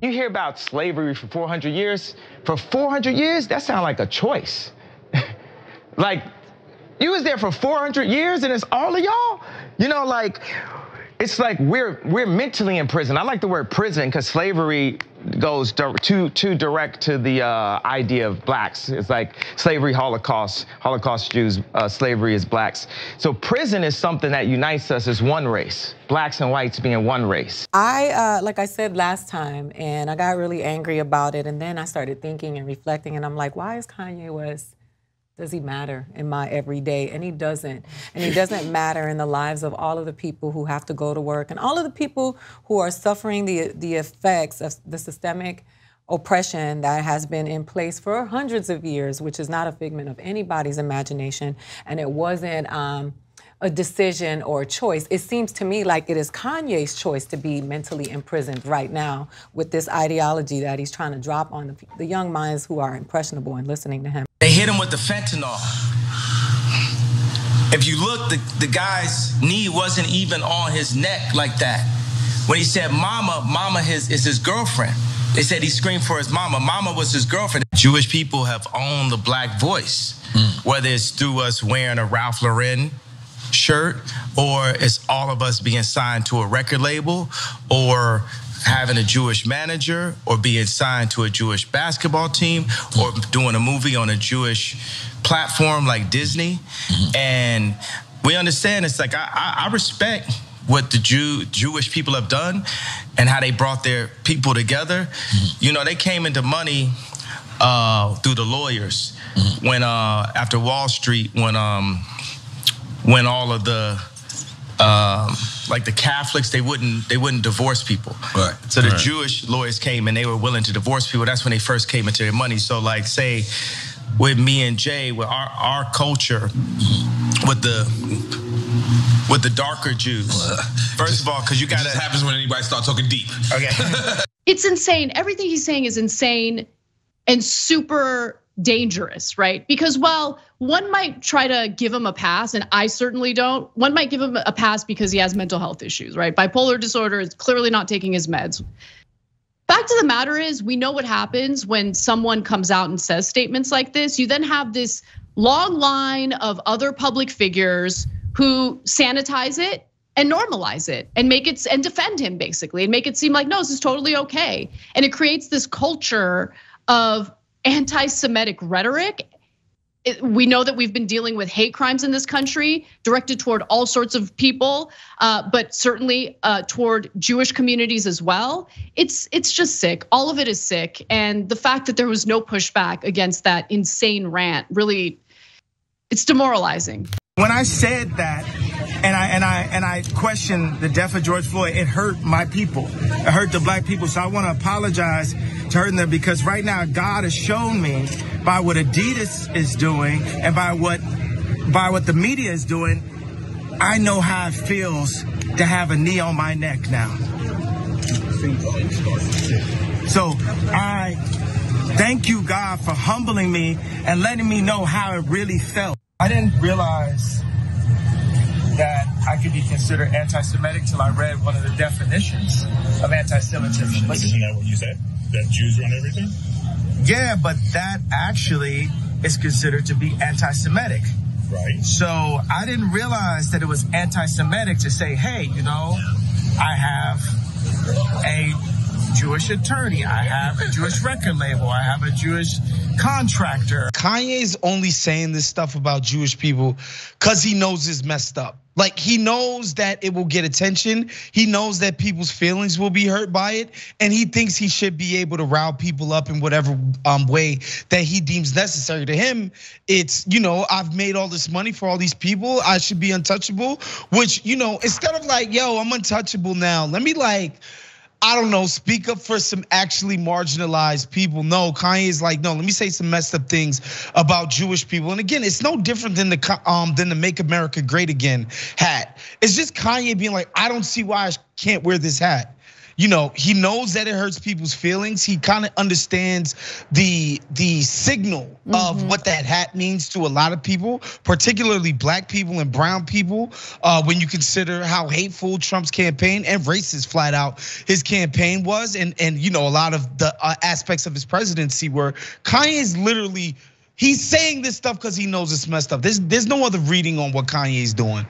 You hear about slavery for 400 years. For 400 years, that sounds like a choice. Like, you was there for 400 years and it's all of y'all? You know, like, it's like we're mentally in prison. I like the word prison because slavery goes too direct to the idea of blacks. It's like slavery, Holocaust Jews, slavery is blacks. So prison is something that unites us as one race, blacks and whites being one race. Like I said last time, and I got really angry about it, and then I started thinking and reflecting, and I'm like, why is Kanye West, does he matter in my everyday? And he doesn't. And he doesn't matter in the lives of all of the people who have to go to work and all of the people who are suffering the effects of the systemic oppression that has been in place for hundreds of years, which is not a figment of anybody's imagination. And it wasn't a decision or a choice. It seems to me like it is Kanye's choice to be mentally imprisoned right now with this ideology that he's trying to drop on the young minds who are impressionable and listening to him. They hit him with the fentanyl. If you look, the guy's knee wasn't even on his neck like that. When he said mama, mama is his girlfriend. They said he screamed for his mama. Mama was his girlfriend. Jewish people have owned the black voice, whether it's through us wearing a Ralph Lauren shirt, or it's all of us being signed to a record label, or having a Jewish manager, or being signed to a Jewish basketball team, or doing a movie on a Jewish platform like Disney. And we understand, it's like, I respect what the Jewish people have done and how they brought their people together. You know, they came into money through the lawyers when after Wall Street, when all of the like the Catholics, they wouldn't divorce people. Right. So the Jewish lawyers came and they were willing to divorce people. That's when they first came into their money. So like, say with me and Jay, with our culture, with the darker Jews. First of all, because you got it happens when anybody starts talking deep. Okay. It's insane. Everything he's saying is insane and super dangerous, right? Because while one might try to give him a pass, and I certainly don't, one might give him a pass because he has mental health issues, right? Bipolar disorder, is clearly not taking his meds. Fact of the matter is, we know what happens when someone comes out and says statements like this. You then have this long line of other public figures who sanitize it and normalize it and make it and defend him basically and make it seem like, no, this is totally okay. And it creates this culture of anti-Semitic rhetoric. We know that we've been dealing with hate crimes in this country directed toward all sorts of people, but certainly toward Jewish communities as well. It's just sick. All of it is sick. And the fact that there was no pushback against that insane rant, really, it's demoralizing. When I said that, and I questioned the death of George Floyd, it hurt my people. It hurt the black people. So I want to apologize to hurting them, because right now God has shown me by what Adidas is doing and by what the media is doing, I know how it feels to have a knee on my neck now. So I thank you, God, for humbling me and letting me know how it really felt. I didn't realize that I could be considered anti-Semitic till I read one of the definitions of anti-Semitism. But isn't that what you said? That Jews run everything? Yeah, but that actually is considered to be anti-Semitic. Right. So I didn't realize that it was anti-Semitic to say, hey, you know, I have a Jewish attorney, I have a Jewish record label, I have a Jewish contractor. Kanye's only saying this stuff about Jewish people because he knows it's messed up. Like, he knows that it will get attention. He knows that people's feelings will be hurt by it. And he thinks he should be able to rile people up in whatever way that he deems necessary. To him, it's, you know, I've made all this money for all these people, I should be untouchable. Which, you know, instead of like, yo, I'm untouchable now, let me like, I don't know, speak up for some actually marginalized people. No, Kanye's like, no, let me say some messed up things about Jewish people. And again, it's no different than the Make America Great Again hat. It's just Kanye being like, I don't see why I can't wear this hat. he knows that it hurts people's feelings. He kind of understands the signal of what that hat means to a lot of people, particularly black people and brown people. When you consider how hateful Trump's campaign and racist flat out his campaign was, and a lot of the aspects of his presidency were. Kanye's literally, he's saying this stuff because he knows it's messed up. There's no other reading on what Kanye's doing.